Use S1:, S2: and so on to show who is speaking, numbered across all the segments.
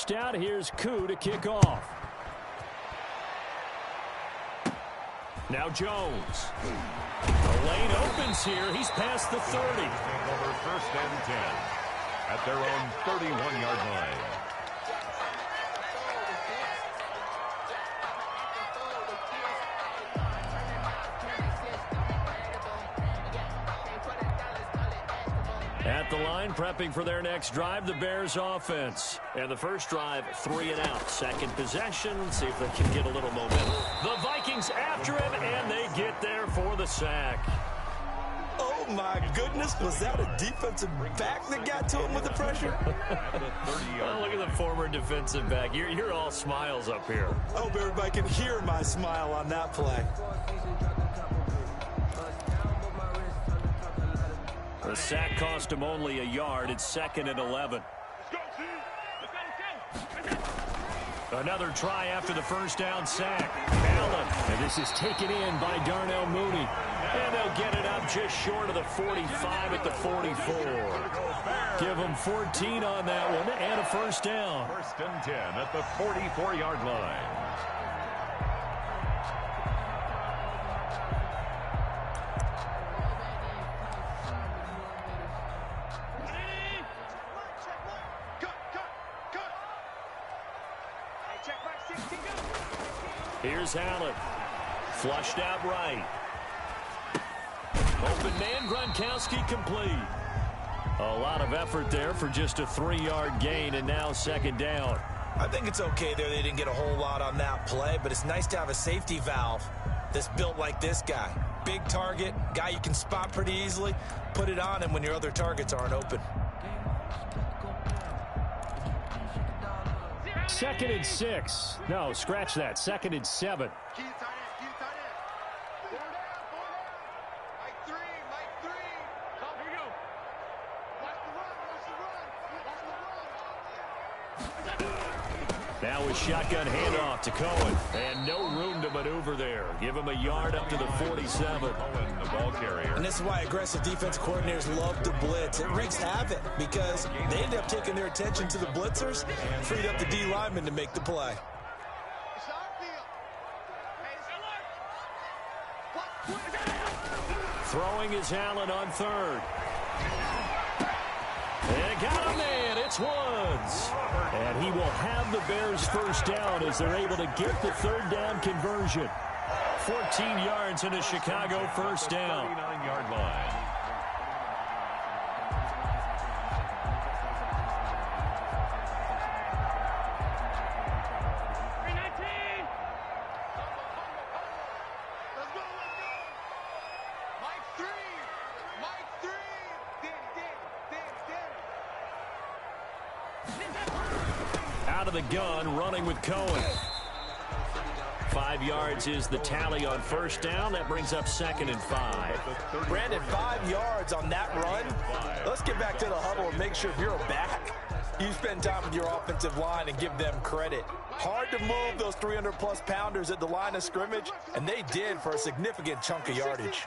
S1: first down. Here's Koo to kick off. Now Jones. The lane opens here. He's past the 30.
S2: Over first and 10 at their own 31-yard line.
S1: At the line, prepping for their next drive, the Bears offense. And the first drive, 3 and out. Second possession, let's see if they can get a little momentum. The Vikings after him, and they get there for the sack.
S3: Oh, my goodness. Was that a defensive back that got to him with the pressure?
S1: Well, look at the former defensive back. You're all smiles up here.
S3: I hope everybody can hear my smile on that play.
S1: The sack cost him only a yard. It's 2nd and 11. Another try after the first down sack. Allen, and this is taken in by Darnell Mooney. And they'll get it up just short of the 45 at the 44. Give them 14 on that one and a first down.
S2: First and 10 at the 44-yard line.
S1: Here's Allen. Flushed out right. Open man, Gronkowski complete. A lot of effort there for just a 3-yard gain, and now second down.
S3: I think it's okay there. They didn't get a whole lot on that play, but it's nice to have a safety valve that's built like this guy. Big target, guy you can spot pretty easily. Put it on him when your other targets aren't open.
S1: 2nd and 6. No, scratch that. 2nd and 7. Now a shotgun handoff to Cohen. And no room to maneuver there. Give him a yard up to the 47.
S2: Cohen, the ball carrier.
S3: And this is why aggressive defense coordinators love to blitz. It wreaks havoc because they end up taking their attention to the blitzers and freed up the D lineman to make the play.
S1: Throwing is Allen on 3rd. And got a man. It's Woods. And he will have the Bears first down as they're able to get the 3rd down conversion. 14 yards in a Chicago first down.
S2: 39-yard line.
S1: Out of the gun, running with Cohen. 5 yards is the tally on first down. That brings up 2nd and 5.
S3: Brandon, 5 yards on that run. Let's get back to the huddle and make sure if you're a back, you spend time with your offensive line and give them credit. Hard to move those 300-plus pounders at the line of scrimmage, and they did for a significant chunk of yardage.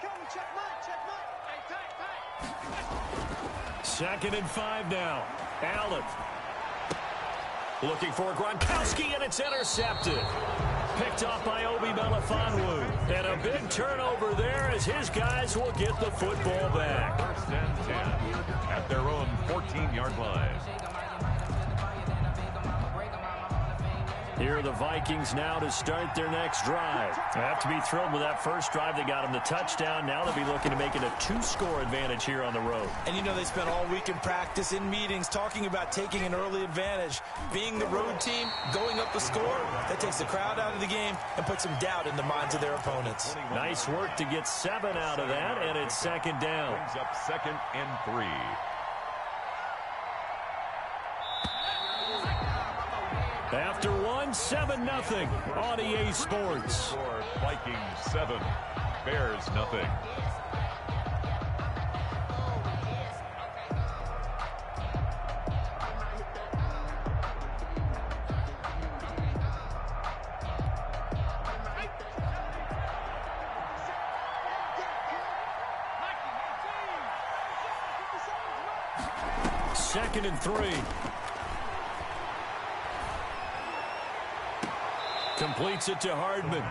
S1: 2nd and 5 now. Allen. Looking for Gronkowski, and it's intercepted. Picked off by Obi Melifonwu. And a big turnover there as his guys will get the football back.
S2: First and 10 at their own 14-yard line.
S1: Here are the Vikings now to start their next drive. They have to be thrilled with that first drive. They got them the touchdown. Now they'll be looking to make it a 2-score advantage here on the road.
S3: And you know they spent all week in practice, in meetings, talking about taking an early advantage. Being the road team, going up the score, that takes the crowd out of the game and puts some doubt in the minds of their opponents.
S1: Nice work to get 7 out of that, and it's second down.
S2: Brings up 2nd and 3.
S1: After 7-0 on EA Sports.
S2: Vikings 7, Bears nothing.
S1: Second and 3. Completes it to Hardman.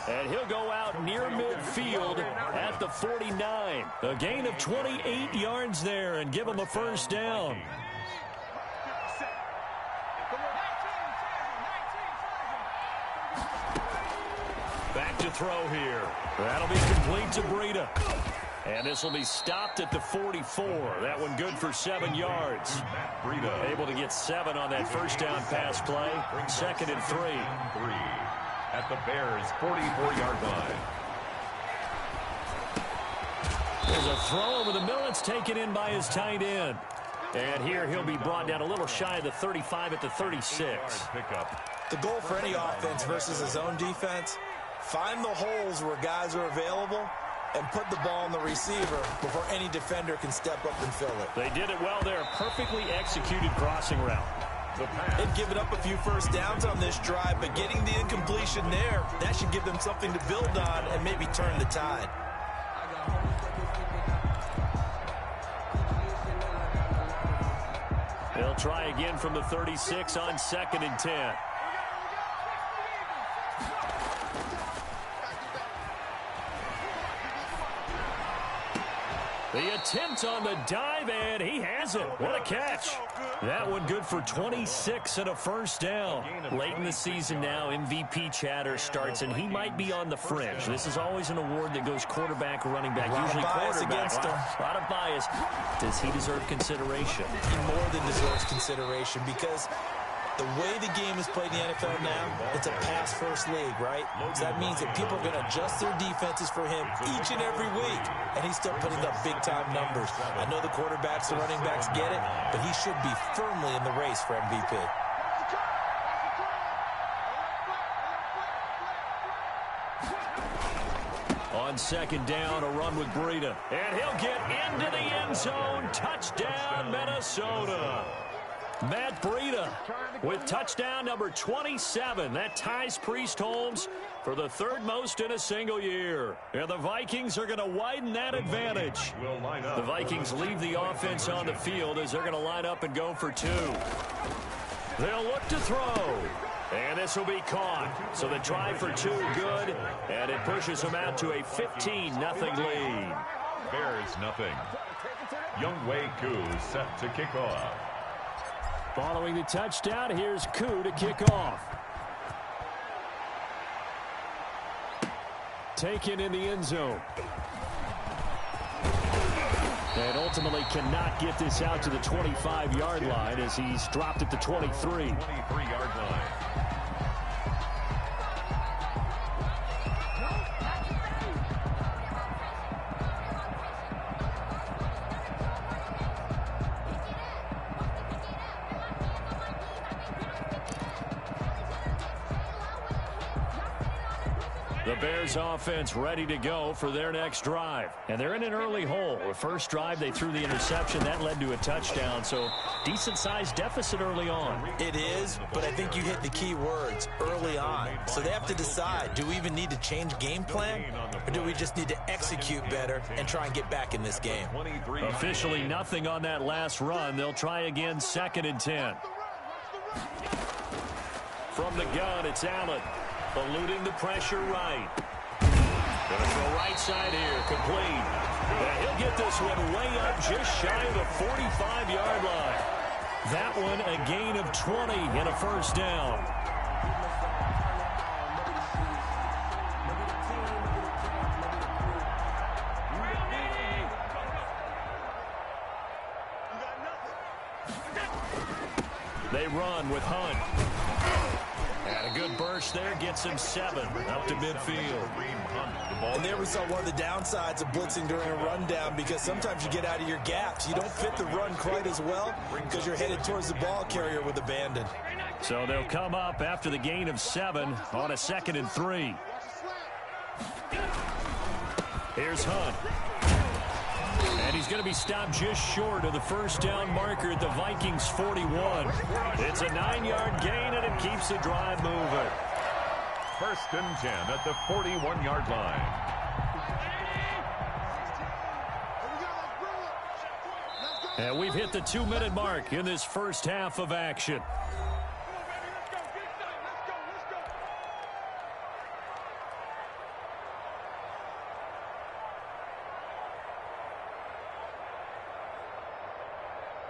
S1: And he'll go out near midfield at the 49. A gain of 28 yards there and give him a first down. Back to throw here. That'll be complete to Breida. And this will be stopped at the 44. That one good for 7 yards. Able to get 7 on that first down pass play. 2nd and 3.
S2: At the Bears' 44-yard line.
S1: There's a throw over the middle. It's taken in by his tight end. And here he'll be brought down a little shy of the 35 at the 36.
S3: The goal for any offense versus his own defense, find the holes where guys are available and put the ball on the receiver before any defender can step up and fill it.
S1: They did it well there. Perfectly executed crossing route.
S3: They've given up a few first downs on this drive, but getting the incompletion there, that should give them something to build on and maybe turn the tide.
S1: They'll try again from the 36 on 2nd and 10. The attempt on the dive, and he has it. What a catch. That one good for 26 and a first down. Late in the season now, MVP chatter starts, and he might be on the fringe. This is always an award that goes quarterback or running back, usually quarterback. A lot of bias. Does he deserve consideration?
S3: He more than deserves consideration because the way the game is played in the NFL now, it's a pass-first league, right? So that means that people are going to adjust their defenses for him each and every week, and he's still putting up big-time numbers. I know the quarterbacks, the running backs get it, but he should be firmly in the race for MVP.
S1: On 2nd down, a run with Breida. And he'll get into the end zone. Touchdown, Minnesota. Matt Breida with touchdown number 27. That ties Priest Holmes for the 3rd most in a single year. And the Vikings are going to widen that advantage. The Vikings leave the offense on the field as they're going to line up and go for 2. They'll look to throw. And this will be caught. So the try for 2 good. And it pushes them out to a 15-0 lead.
S2: Bears nothing. Younghoe Koo set to kick off.
S1: Following the touchdown, here's Koo to kick off. Taken in the end zone. And ultimately cannot get this out to the 25-yard line as he's dropped at the 23.
S2: 23-yard line.
S1: The Bears offense ready to go for their next drive. And they're in an early hole. The first drive, they threw the interception. That led to a touchdown. So decent-sized deficit early on.
S3: It is, but I think you hit the key words, early on. So they have to decide, do we even need to change game plan? Or do we just need to execute better and try and get back in this game?
S1: Officially nothing on that last run. They'll try again 2nd and 10. From the gun, it's Allen. Eluding the pressure right. Gonna throw right side here, complete. And he'll get this one way up just shy of the 45-yard line. That one a gain of 20 and a first down. They run with Hunt. And a good burst there gets him 7 up to midfield.
S3: And there we saw one of the downsides of blitzing during a rundown because sometimes you get out of your gaps. You don't fit the run quite as well because you're headed towards the ball carrier with abandon.
S1: So they'll come up after the gain of 7 on a 2nd and 3. Here's Hunt. And he's going to be stopped just short of the first down marker at the Vikings 41. It's a 9-yard gain, and it keeps the drive moving.
S2: 1st and 10 at the 41-yard line.
S1: And we've hit the 2-minute mark in this first half of action.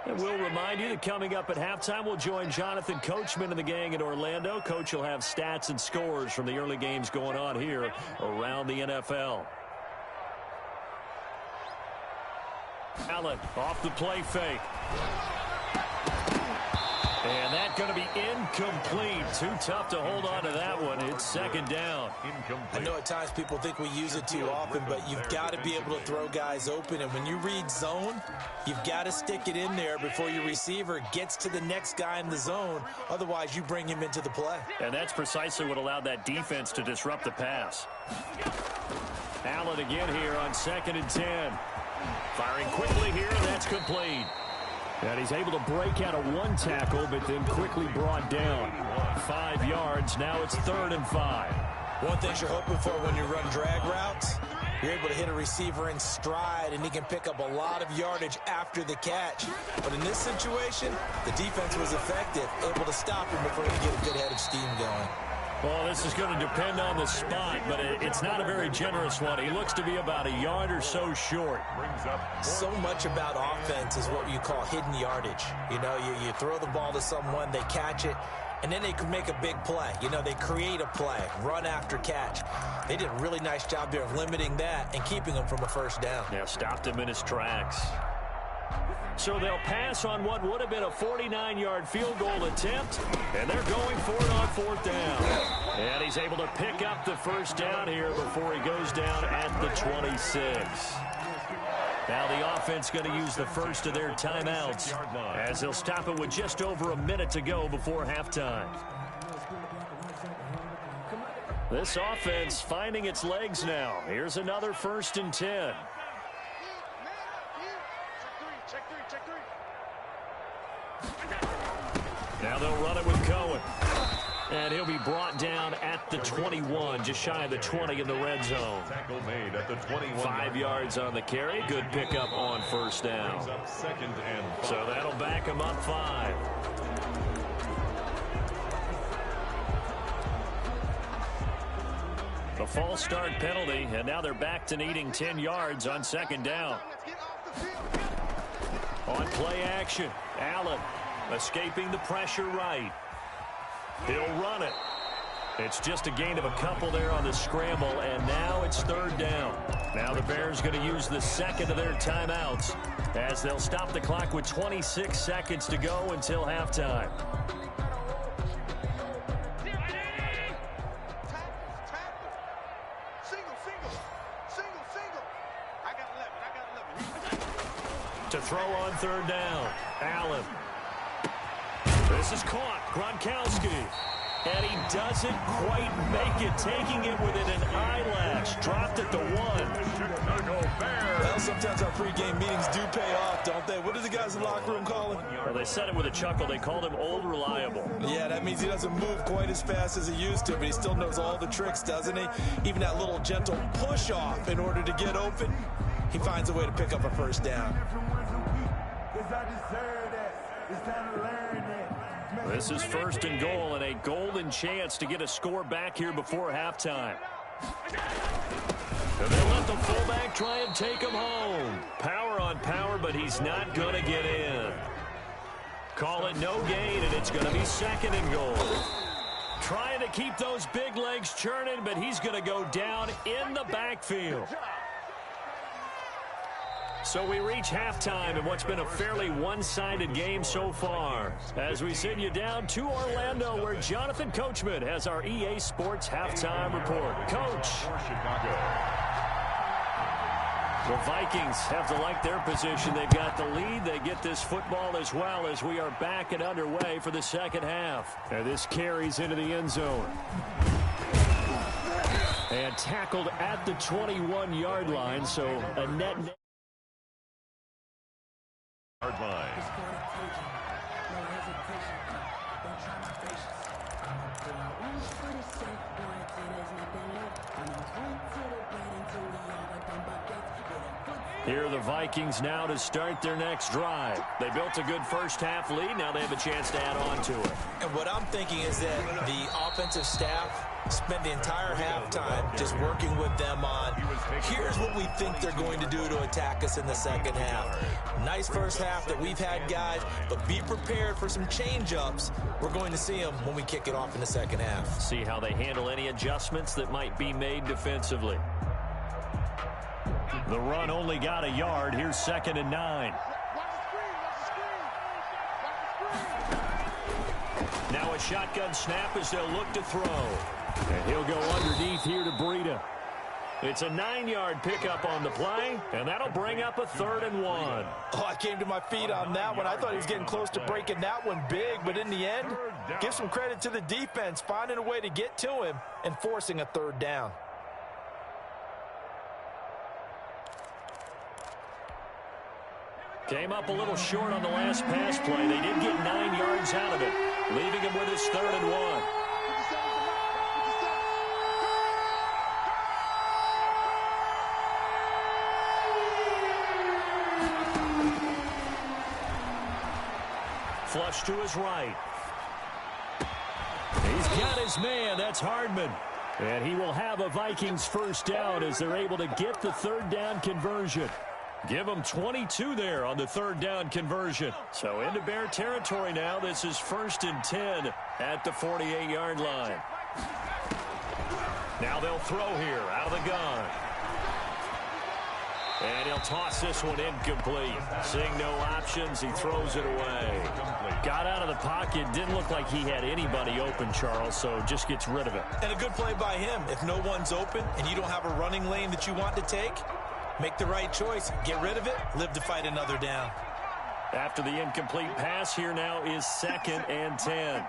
S1: And we'll remind you that coming up at halftime, we'll join Jonathan Coachman and the gang in Orlando. Coach will have stats and scores from the early games going on here around the NFL. Allen off the play fake. And that's going to be incomplete. Too tough to hold on to that one. It's second down.
S3: I know at times people think we use it too often, but you've got to be able to throw guys open. And when you read zone, you've got to stick it in there before your receiver gets to the next guy in the zone. Otherwise, you bring him into the play.
S1: And that's precisely what allowed that defense to disrupt the pass. Allen again here on 2nd and 10. Firing quickly here, and that's complete. And he's able to break out of one tackle, but then quickly brought down. 5 yards. Now it's 3rd and 5.
S3: One thing you're hoping for when you run drag routes, you're able to hit a receiver in stride, and he can pick up a lot of yardage after the catch. But in this situation, the defense was effective, able to stop him before he could get a good head of steam going.
S1: Well, this is going to depend on the spot, but it's not a very generous one. He looks to be about a yard or so short.
S3: So much about offense is what you call hidden yardage. You know, you throw the ball to someone, they catch it, and then they can make a big play. You know, they create a play, run after catch. They did a really nice job there of limiting that and keeping him from a first down.
S1: Yeah, stopped him in his tracks. So they'll pass on what would have been a 49-yard field goal attempt, and they're going for it on 4th down. And he's able to pick up the first down here before he goes down at the 26. Now the offense going to use the first of their timeouts as they'll stop it with just over a minute to go before halftime. This offense finding its legs now. Here's another 1st and 10. Now they'll run it with Cohen. And he'll be brought down at the 21, just shy of the 20 in the red zone.
S2: Tackle made at the 21.
S1: 5 yards on the carry. Good pickup on first down. So that'll back him up 5. The false start penalty, and now they're back to needing 10 yards on 2nd down. On play action, Allen escaping the pressure right. He'll run it. It's just a gain of a couple there on the scramble, and now it's 3rd down. Now the Bears going to use the second of their timeouts as they'll stop the clock with 26 seconds to go until halftime. To throw on 3rd down, Allen. This is caught, Gronkowski. And he doesn't quite make it, taking it within an eyelash. Dropped at the 1.
S3: Well, sometimes our pregame meetings do pay off, don't they? What do the guys in the locker room call him?
S1: Well, they said it with a chuckle. They called him Old Reliable.
S3: Yeah, that means he doesn't move quite as fast as he used to, but he still knows all the tricks, doesn't he? Even that little gentle push-off in order to get open, he finds a way to pick up a first down.
S1: This is 1st and goal and a golden chance to get a score back here before halftime. And they'll let the fullback try and take him home. Power on power, but he's not going to get in. Call it no gain, and it's going to be 2nd and goal. Trying to keep those big legs churning, but he's going to go down in the backfield. So we reach halftime in what's been a fairly one-sided game so far, as we send you down to Orlando, where Jonathan Coachman has our EA Sports halftime report. Coach. The Vikings have to like their position. They've got the lead. They get this football as well as we are back and underway for the second half. And this carries into the end zone. And tackled at the 21-yard line, so a net...
S2: Yard line.
S1: Here are the Vikings now to start their next drive. They built a good first-half lead. Now they have a chance to add on to it.
S3: And what I'm thinking is that the offensive staff spent the entire halftime just working with them on, here's what we think they're going to do to attack us in the second half. Nice first half that we've had, guys, but be prepared for some change-ups. We're going to see them when we kick it off in the second half.
S1: See how they handle any adjustments that might be made defensively. The run only got a yard. Here's 2nd and 9. Now a shotgun snap as they'll look to throw. And he'll go underneath here to Breida. It's a 9-yard pickup on the play, and that'll bring up a 3rd and 1.
S3: Oh, I came to my feet on that one. I thought he was getting close to breaking that one big, but in the end, give some credit to the defense, finding a way to get to him and forcing a 3rd down.
S1: Came up a little short on the last pass play. They did get 9 yards out of it, leaving him with his 3rd and 1. Flush to his right. He's got his man. That's Hardman. And he will have a Vikings first down as they're able to get the 3rd down conversion. Give him 22 there on the 3rd down conversion. So into Bear territory now. This is 1st and 10 at the 48-yard line. Now they'll throw here out of the gun. And he'll toss this one incomplete. Seeing no options, he throws it away. Got out of the pocket. Didn't look like he had anybody open, Charles, so just gets rid of it.
S3: And a good play by him. If no one's open and you don't have a running lane that you want to take, make the right choice. Get rid of it. Live to fight another down.
S1: After the incomplete pass, here now is 2nd and 10.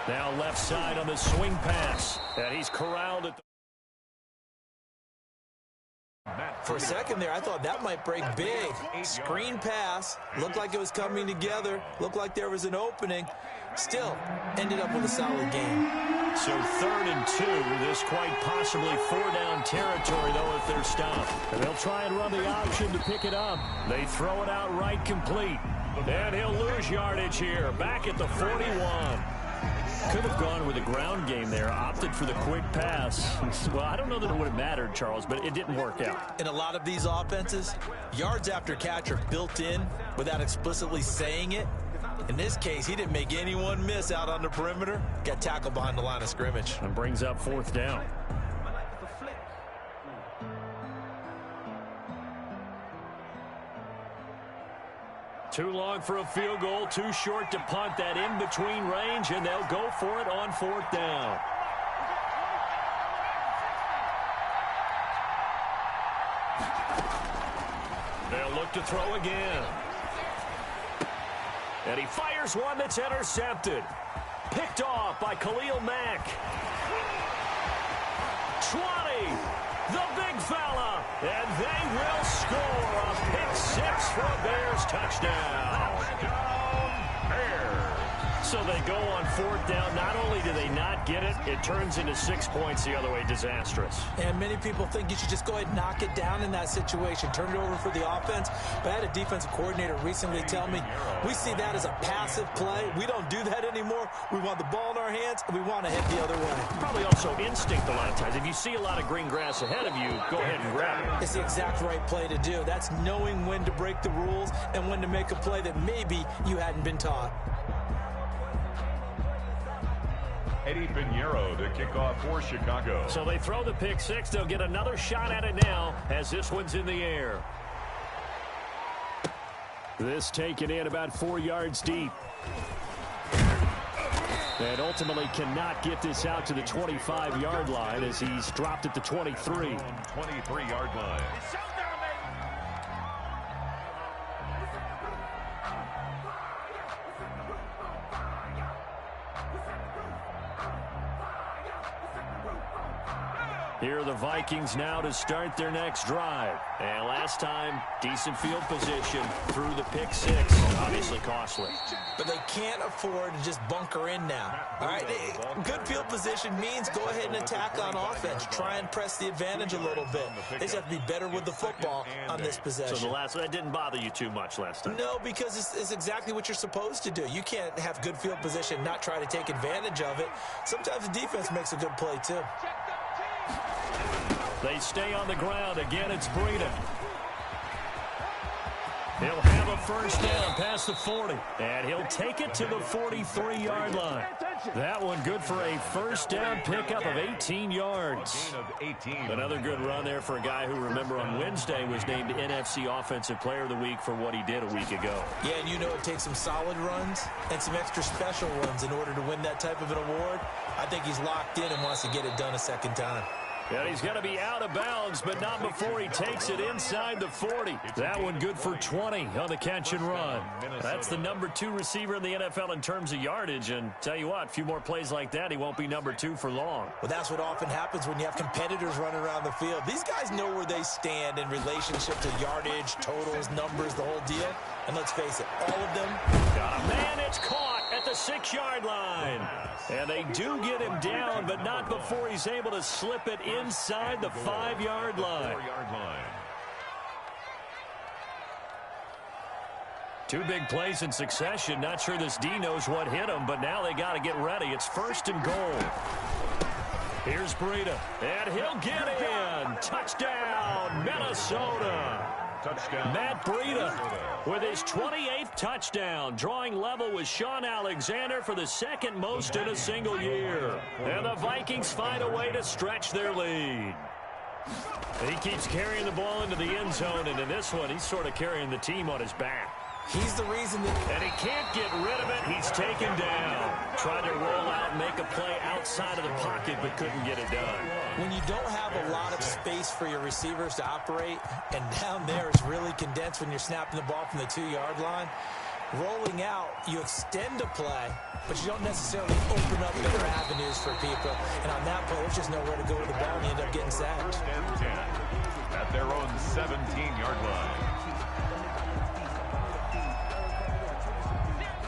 S1: Now left side on the swing pass. And he's corralled at the...
S3: For a second there, I thought that might break big. Screen pass. Looked like it was coming together. Looked like there was an opening. Still, ended up with a solid game.
S1: So 3rd and 2. This quite possibly 4-down territory, though, if they're stopped. And they'll try and run the option to pick it up. They throw it out right complete. And he'll lose yardage here. Back at the 41. Could have gone with a ground game there, opted for the quick pass. Well, I don't know that it would have mattered, Charles, but it didn't work out.
S3: In a lot of these offenses, yards after catch are built in without explicitly saying it. In this case, he didn't make anyone miss out on the perimeter. Got tackled behind the line of scrimmage.
S1: And brings up 4th down. Too long for a field goal, too short to punt. That in-between range, and they'll go for it on 4th down. They'll look to throw again. And he fires one that's intercepted. Picked off by Khalil Mack. 20, the big fella, and they will score a pick 6 for a Bears touchdown. So they go on 4th down. Not only do they not get it, it turns into 6 points the other way. Disastrous.
S3: And many people think you should just go ahead and knock it down in that situation. Turn it over for the offense. But I had a defensive coordinator recently tell me, we see that as a passive play. We don't do that anymore. We want the ball in our hands, and we want to head the other way.
S1: Probably also instinct a lot of times. If you see a lot of green grass ahead of you, go ahead and grab it.
S3: It's the exact right play to do. That's knowing when to break the rules and when to make a play that maybe you hadn't been taught.
S2: Eddie Pinheiro to kick off for Chicago.
S1: So they throw the pick 6. They'll get another shot at it now as this one's in the air. This taken in about 4 yards deep. And ultimately cannot get this out to the 25-yard line as he's dropped at the 23.
S2: 23-yard line.
S1: Here are the Vikings now to start their next drive. And last time, decent field position through the pick six. Obviously costly.
S3: But they can't afford to just bunker in now. All right, good field position means go ahead and attack on offense. Try and press the advantage a little bit. They just have to be better with the football on this possession.
S1: So that didn't bother you too much last time?
S3: No, because it's exactly what you're supposed to do. You can't have good field position, not try to take advantage of it. Sometimes the defense makes a good play, too.
S1: They stay on the ground. Again, it's Breida. He'll have a first down past the 40. And he'll take it to the 43-yard line. That one good for a first down pickup of 18 yards. Another good run there for a guy who, remember, on Wednesday was named NFC Offensive Player of the Week for what he did a week ago.
S3: Yeah, and you know it takes some solid runs and some extra special runs in order to win that type of an award. I think he's locked in and wants to get it done a second time.
S1: And he's going to be out of bounds, but not before he takes it inside the 40. That one good for 20 on the catch and run. That's the number 2 receiver in the NFL in terms of yardage. And tell you what, a few more plays like that, he won't be number 2 for long.
S3: Well, that's what often happens when you have competitors running around the field. These guys know where they stand in relationship to yardage, totals, numbers, the whole deal. And let's face it, all of them.
S1: Man, it's caught at the 6-yard line. And they do get him down, but not before he's able to slip it inside the 5-yard line.
S2: 4-yard line.
S1: 2 big plays in succession. Not sure this D knows what hit him, but now they got to get ready. It's 1st and goal. Here's Breida, and he'll get in. Touchdown, Minnesota.
S2: Touchdown.
S1: Matt Breida with his 28th touchdown, drawing level with Sean Alexander for the 2nd most in a single year. And the Vikings find a way to stretch their lead. He keeps carrying the ball into the end zone, and in this one, he's sort of carrying the team on his back.
S3: He's the reason that...
S1: And he can't get rid of it. He's taken down. Tried to roll out and make a play outside of the pocket, but couldn't get it done.
S3: When you don't have a lot of space for your receivers to operate, and down there it's really condensed when you're snapping the ball from the 2-yard line, rolling out, you extend a play, but you don't necessarily open up better avenues for people. And on that play, there's just nowhere to go with the ball, and you end up getting sacked.
S2: 10 at their own 17-yard line.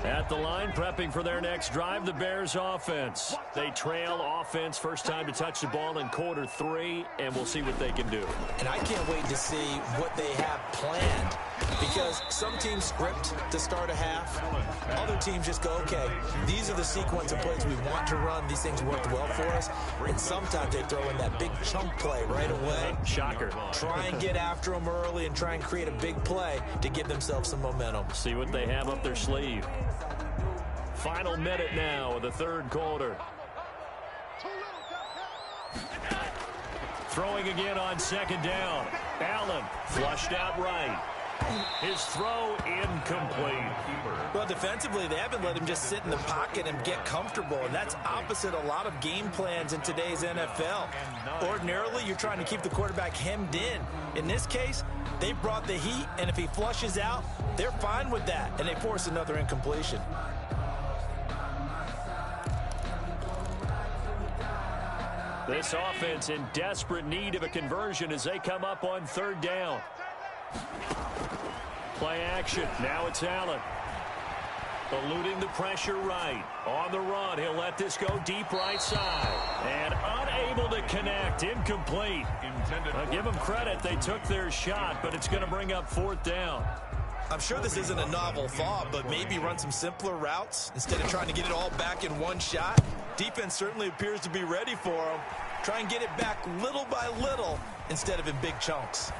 S1: At the line, prepping for their next drive, the Bears offense. They trail offense, first time to touch the ball in quarter 3, and we'll see what they can do.
S3: And I can't wait to see what they have planned, because some teams script to start a half. Other teams just go, okay, these are the sequence of plays we want to run. These things worked well for us. And sometimes they throw in that big chunk play right away.
S1: Shocker.
S3: Try and get after them early and try and create a big play to give themselves some momentum.
S1: See what they have up their sleeve. Final minute now of the 3rd quarter. Throwing again on 2nd down. Allen flushed out right. His throw incomplete.
S3: Well, defensively, they haven't let him just sit in the pocket and get comfortable, and that's opposite a lot of game plans in today's NFL. Ordinarily, you're trying to keep the quarterback hemmed in. In this case, they brought the heat, and if he flushes out, they're fine with that, and they force another incompletion.
S1: This offense in desperate need of a conversion as they come up on 3rd down. Play action. Now it's Allen. Eluding the pressure right. On the run, he'll let this go deep right side. And unable to connect. Incomplete. I'll give them credit. They took their shot, but it's going to bring up 4th down.
S3: I'm sure this isn't a novel thought, but maybe run some simpler routes instead of trying to get it all back in one shot. Defense certainly appears to be ready for them. Try and get it back little by little instead of in big chunks.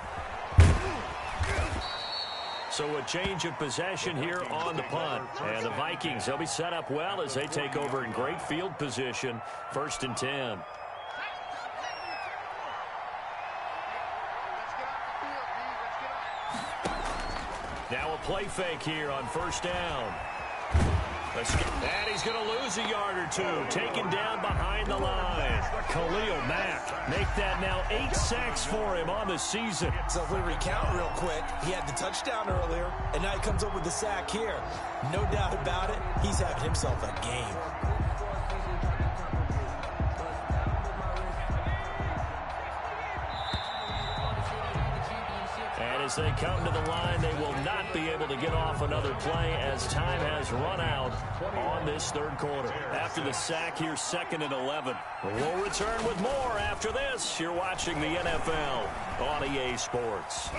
S1: So a change of possession here on the punt. And the Vikings, they'll be set up well as they take over in great field position. 1st and 10. Now a play fake here on 1st down. And he's going to lose a yard or 2. Taken down behind the line. Khalil Mack make that now 8 sacks for him on the season.
S3: So if we recount real quick, he had the touchdown earlier, and now he comes up with the sack here. No doubt about it, he's having himself a game.
S1: as they come to the line. They will not be able to get off another play as time has run out on this third quarter. After the sack, here's 2nd and 11. We'll return with more after this. You're watching the NFL on EA Sports.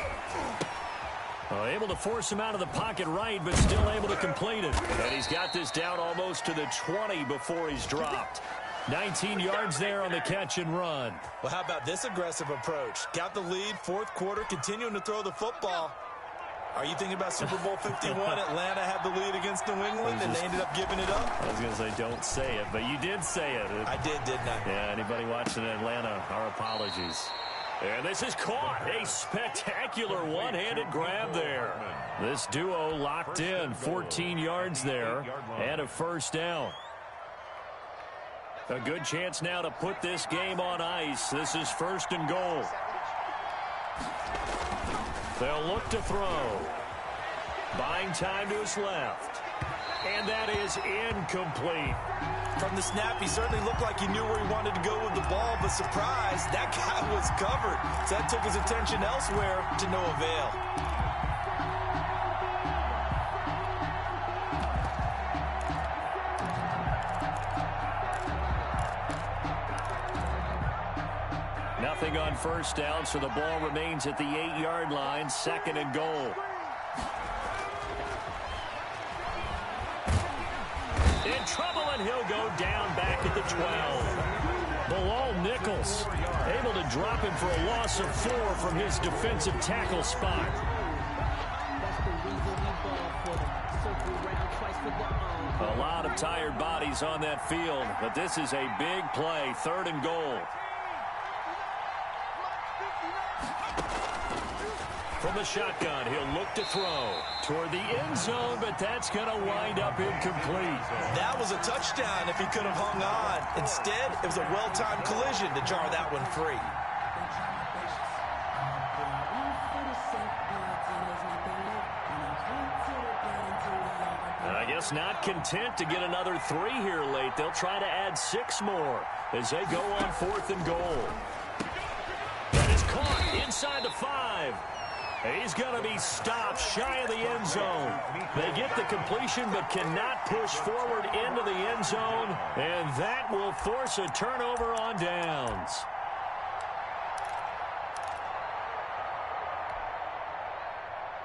S1: Able to force him out of the pocket right, but still able to complete it. And he's got this down almost to the 20 before he's dropped. 19 yards there on the catch and run.
S3: Well, how about this aggressive approach? Got the lead, 4th quarter, continuing to throw the football. Are you thinking about Super Bowl 51? Atlanta had the lead against New England, and they ended up giving it up?
S1: I was going to say, don't say it, but you did say it.
S3: I did, didn't I?
S1: Yeah, anybody watching Atlanta, our apologies. And this is caught. A spectacular one-handed grab there. This duo locked in. 14 yards there and a first down. A good chance now to put this game on ice. This is 1st and goal. They'll look to throw. Buying time to his left. And that is incomplete.
S3: From the snap, he certainly looked like he knew where he wanted to go with the ball, but surprise, that guy was covered. So that took his attention elsewhere to no avail.
S1: Nothing on first down, so the ball remains at the 8-yard line, 2nd and goal. In trouble, and he'll go down back at the 12. Bilal Nichols able to drop him for a loss of 4 from his defensive tackle spot. A lot of tired bodies on that field, but this is a big play, 3rd and goal. From the shotgun, he'll look to throw toward the end zone, but that's going to wind up incomplete.
S3: That was a touchdown if he could have hung on. Instead, it was a well-timed collision to jar that one free.
S1: I guess not content to get another 3 here late. They'll try to add 6 more as they go on 4th and goal. That is caught inside the 5. He's going to be stopped shy of the end zone. They get the completion but cannot push forward into the end zone, and that will force a turnover on downs.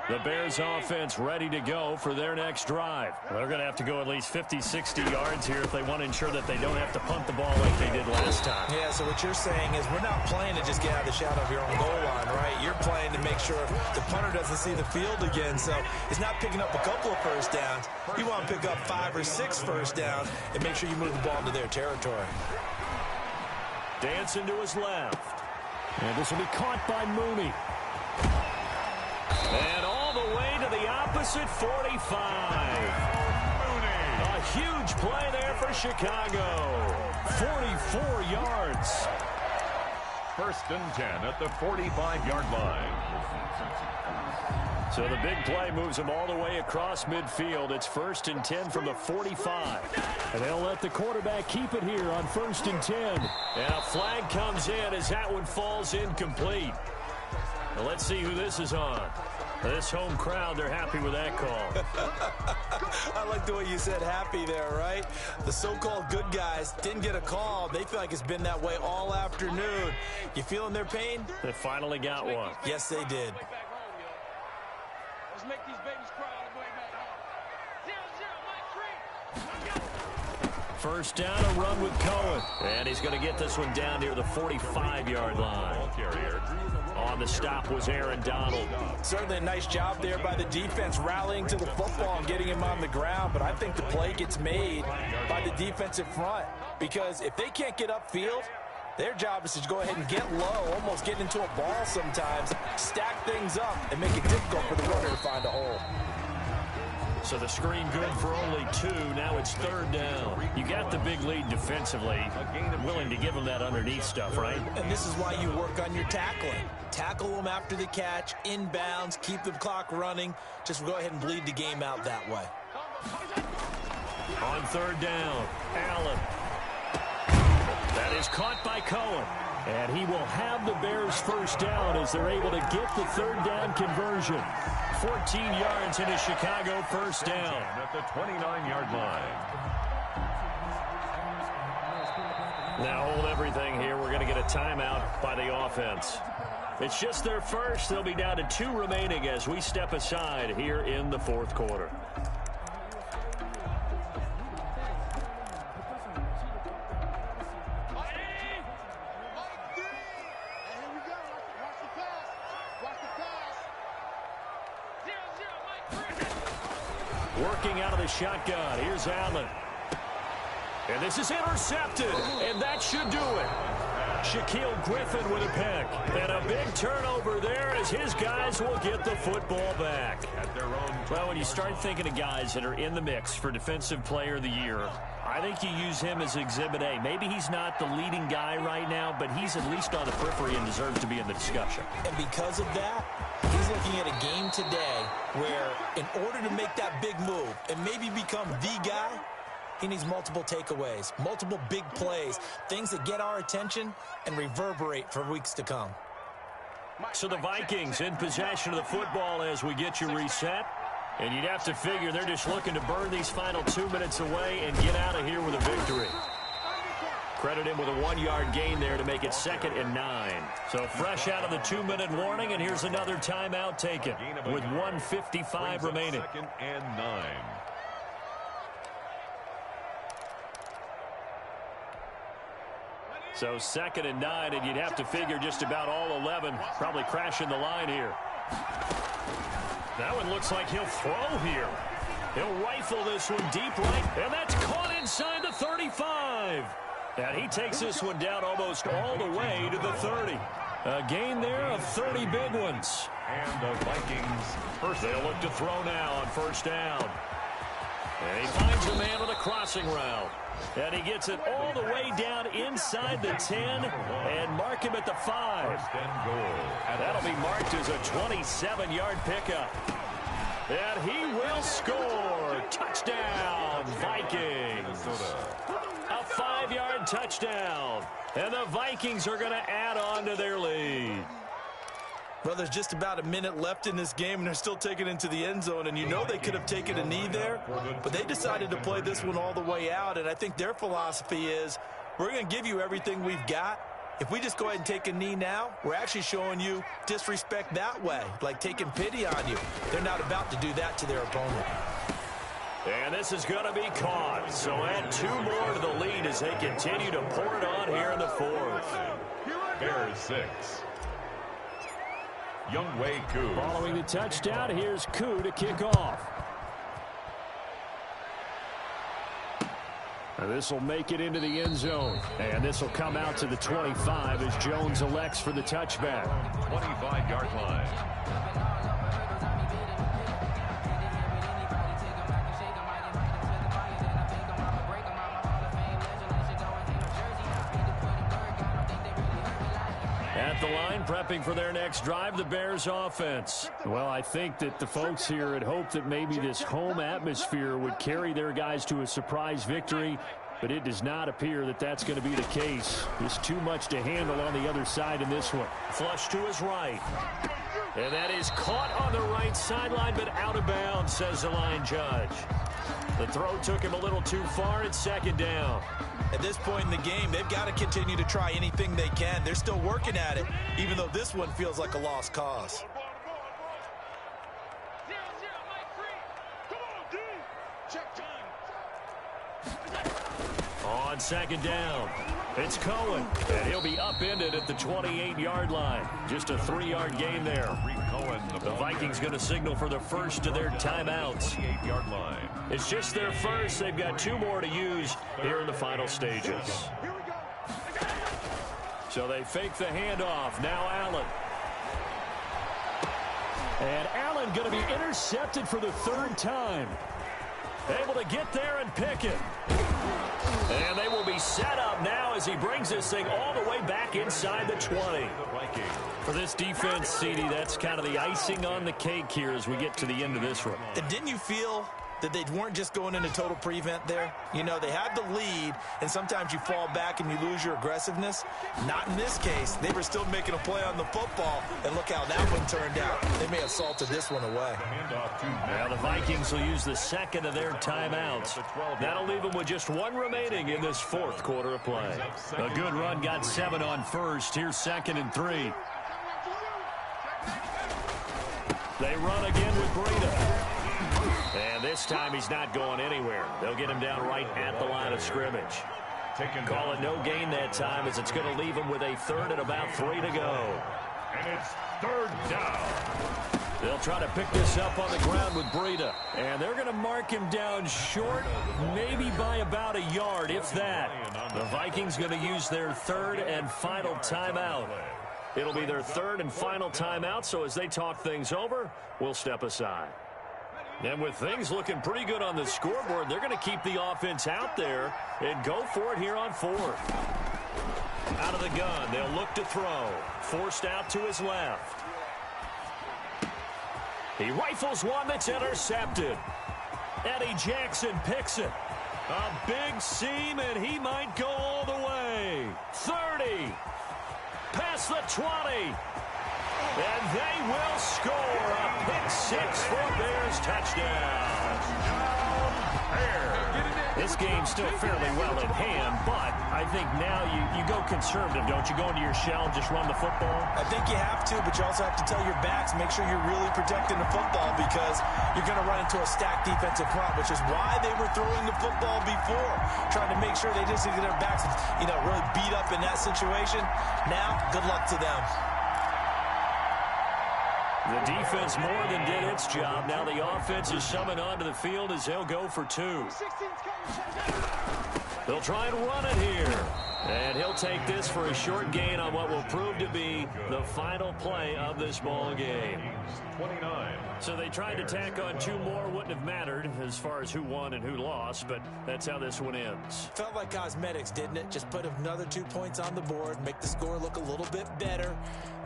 S1: The Bears offense ready to go for their next drive. They're going to have to go at least 50, 60 yards here if they want to ensure that they don't have to punt the ball like they did last time.
S3: Yeah, so what you're saying is we're not playing to just get out of the shadow of your own goal line, right? You're playing to make sure the punter doesn't see the field again. So it's not picking up a couple of first downs. You want to pick up 5 or 6 first downs and make sure you move the ball into their territory.
S1: Dancing to his left. And this will be caught by Mooney. And all the way to the opposite 45. A huge play there for Chicago. 44 yards.
S2: 1st and 10 at the 45-yard line.
S1: So the big play moves them all the way across midfield. It's 1st and 10 from the 45. And they'll let the quarterback keep it here on 1st and 10. And a flag comes in as that one falls incomplete. Now let's see who this is on. This home crowd, they're happy with that call.
S3: I like the way you said happy there, right? The so-called good guys didn't get a call. They feel like it's been that way all afternoon. You feeling their pain?
S1: They finally got one.
S3: Yes, they did.
S4: Let's make these babies cry all the way back home. 0-0, Mike 3.
S1: First down, a run with Cohen. And he's going to get this one down near the 45-yard line. On the stop was Aaron Donald.
S3: Certainly a nice job there by the defense rallying to the football and getting him on the ground. But I think the play gets made by the defensive front. Because if they can't get upfield, their job is to go ahead and get low, almost get into a ball sometimes, stack things up, and make it difficult for the runner to find a hole.
S1: So the screen good for only 2. Now it's 3rd down. You got the big lead defensively. Willing to give them that underneath stuff, right?
S3: And this is why you work on your tackling. Tackle them after the catch, inbounds, keep the clock running. Just go ahead and bleed the game out that way.
S1: On 3rd down, Allen. That is caught by Cohen. And he will have the Bears first down as they're able to get the third down conversion. 14 yards into Chicago first down.
S2: At the 29-yard line.
S1: Now hold everything here. We're going to get a timeout by the offense. It's just their first. They'll be down to 2 remaining as we step aside here in the fourth quarter. Working out of the shotgun. Here's Allen. And this is intercepted. And that should do it. Shaquille Griffin with a pick. And a big turnover there as his guys will get the football back.
S2: At their own.
S1: Well, when you start thinking of guys that are in the mix for Defensive Player of the Year, I think you use him as Exhibit A. Maybe he's not the leading guy right now, but he's at least on the periphery and deserves to be in the discussion.
S3: And because of that, he's looking at a game today where in order to make that big move and maybe become the guy, he needs multiple takeaways, multiple big plays, things that get our attention and reverberate for weeks to come.
S1: So the Vikings in possession of the football as we get you reset. And you'd have to figure they're just looking to burn these final 2 minutes away and get out of here with a victory. Credit him with a 1-yard gain there to make it 2nd and 9. So fresh out of the 2-minute warning, and here's another timeout taken with 1:55 remaining.
S2: 2nd and 9.
S1: So 2nd and 9, and you'd have to figure just about all 11 probably crashing the line here. That one looks like he'll throw here. He'll rifle this one deep right, and that's caught inside the 35. And he takes this one down almost all the way to the 30. A gain there of 30 big ones.
S2: And the Vikings first.
S1: They'll look to throw now on first down. And he finds a man with a crossing route. And he gets it all the way down inside the 10 and mark him at the 5.
S2: First and goal.
S1: That'll be marked as a 27-yard pickup. And he will score. Touchdown, Vikings. A 5-yard touchdown. And the Vikings are going to add on to their lead.
S3: Well, there's just about a minute left in this game, and they're still taking it into the end zone. And you know they could have taken a knee there, but they decided to play this one all the way out. And I think their philosophy is, we're going to give you everything we've got. If we just go ahead and take a knee now, we're actually showing you disrespect that way, like taking pity on you. They're not about to do that to their opponent.
S1: And this is going to be caught. So add 2 more to the lead as they continue to pour it on here in the 4th.
S2: Bears 6. Younghoe Koo.
S1: Following the touchdown, here's Koo to kick off. And this will make it into the end zone. And this will come out to the 25 as Jones elects for the touchback.
S2: 25-yard line.
S1: At the line, prepping for their next drive, the Bears offense. Well, I think that the folks here had hoped that maybe this home atmosphere would carry their guys to a surprise victory, but it does not appear that that's going to be the case. There's too much to handle on the other side in this one. Flush to his right. And that is caught on the right sideline, but out of bounds, says the line judge. The throw took him a little too far. It's 2nd down.
S3: At this point in the game, they've got to continue to try anything they can. They're still working at it, even though this one feels like a lost cause.
S1: On 2nd down, it's Cohen, and he'll be upended at the 28-yard line. Just a 3-yard gain there. The Vikings going to signal for the first of their timeouts.
S2: 28-yard line.
S1: It's just their first. They've got 2 more to use here in the final stages. So they fake the handoff. Now Allen. And Allen going to be intercepted for the 3rd time. Able to get there and pick it. And they will be set up now as he brings this thing all the way back inside the 20. For this defense, CD, that's kind of the icing on the cake here as we get to the end of this one.
S3: And didn't you feel that they weren't just going into total prevent there? You know, they had the lead, and sometimes you fall back and you lose your aggressiveness. Not in this case. They were still making a play on the football, and look how that one turned out. They may have salted this one away.
S1: Now the Vikings will use the second of their timeouts. That'll leave them with just one remaining in this fourth quarter of play. A good run got 7 on first. Here's 2nd and 3. They run again with Breida. And this time he's not going anywhere. They'll get him down right at the line of scrimmage. Call it no gain that time, as it's going to leave him with a 3rd and about 3 to go.
S2: And it's 3rd down.
S1: They'll try to pick this up on the ground with Breida. And they're going to mark him down short, maybe by about a yard, if that. The Vikings going to use their 3rd and final timeout. It'll be their 3rd and final timeout, so as they talk things over, we'll step aside. And with things looking pretty good on the scoreboard, they're going to keep the offense out there and go for it here on 4th. Out of the gun, they'll look to throw. Forced out to his left. He rifles one that's intercepted. Eddie Jackson picks it. A big seam, and he might go all the way. 30. Past the 20. And they will score a pick 6 for Bears touchdown. This game's still fairly well in hand, but I think now you go conservative, don't you? Go into your shell and just run the football?
S3: I think you have to, but you also have to tell your backs, make sure you're really protecting the football, because you're going to run into a stacked defensive front, which is why they were throwing the football before, trying to make sure they just get their backs, really beat up in that situation. Now, good luck to them.
S1: The defense more than did its job. Now the offense is summoned onto the field as they'll go for 2. They'll try and run it here. And he'll take this for a short gain on what will prove to be the final play of this ball game.
S2: 29.
S1: So they tried to tack on 2 more. Wouldn't have mattered as far as who won and who lost, but that's how this one ends.
S3: Felt like cosmetics, didn't it? Just put another 2 points on the board, make the score look a little bit better.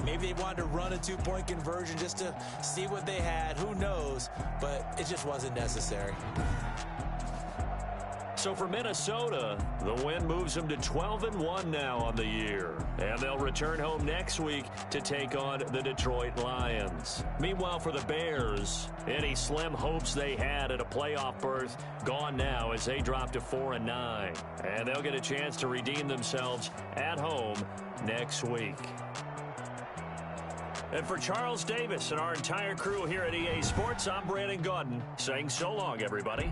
S3: Maybe they wanted to run a 2-point conversion just to see what they had. Who knows? But it just wasn't necessary.
S1: So for Minnesota, the win moves them to 12-1 now on the year. And they'll return home next week to take on the Detroit Lions. Meanwhile, for the Bears, any slim hopes they had at a playoff berth gone now as they drop to 4-9. And they'll get a chance to redeem themselves at home next week. And for Charles Davis and our entire crew here at EA Sports, I'm Brandon Gaudin saying so long, everybody.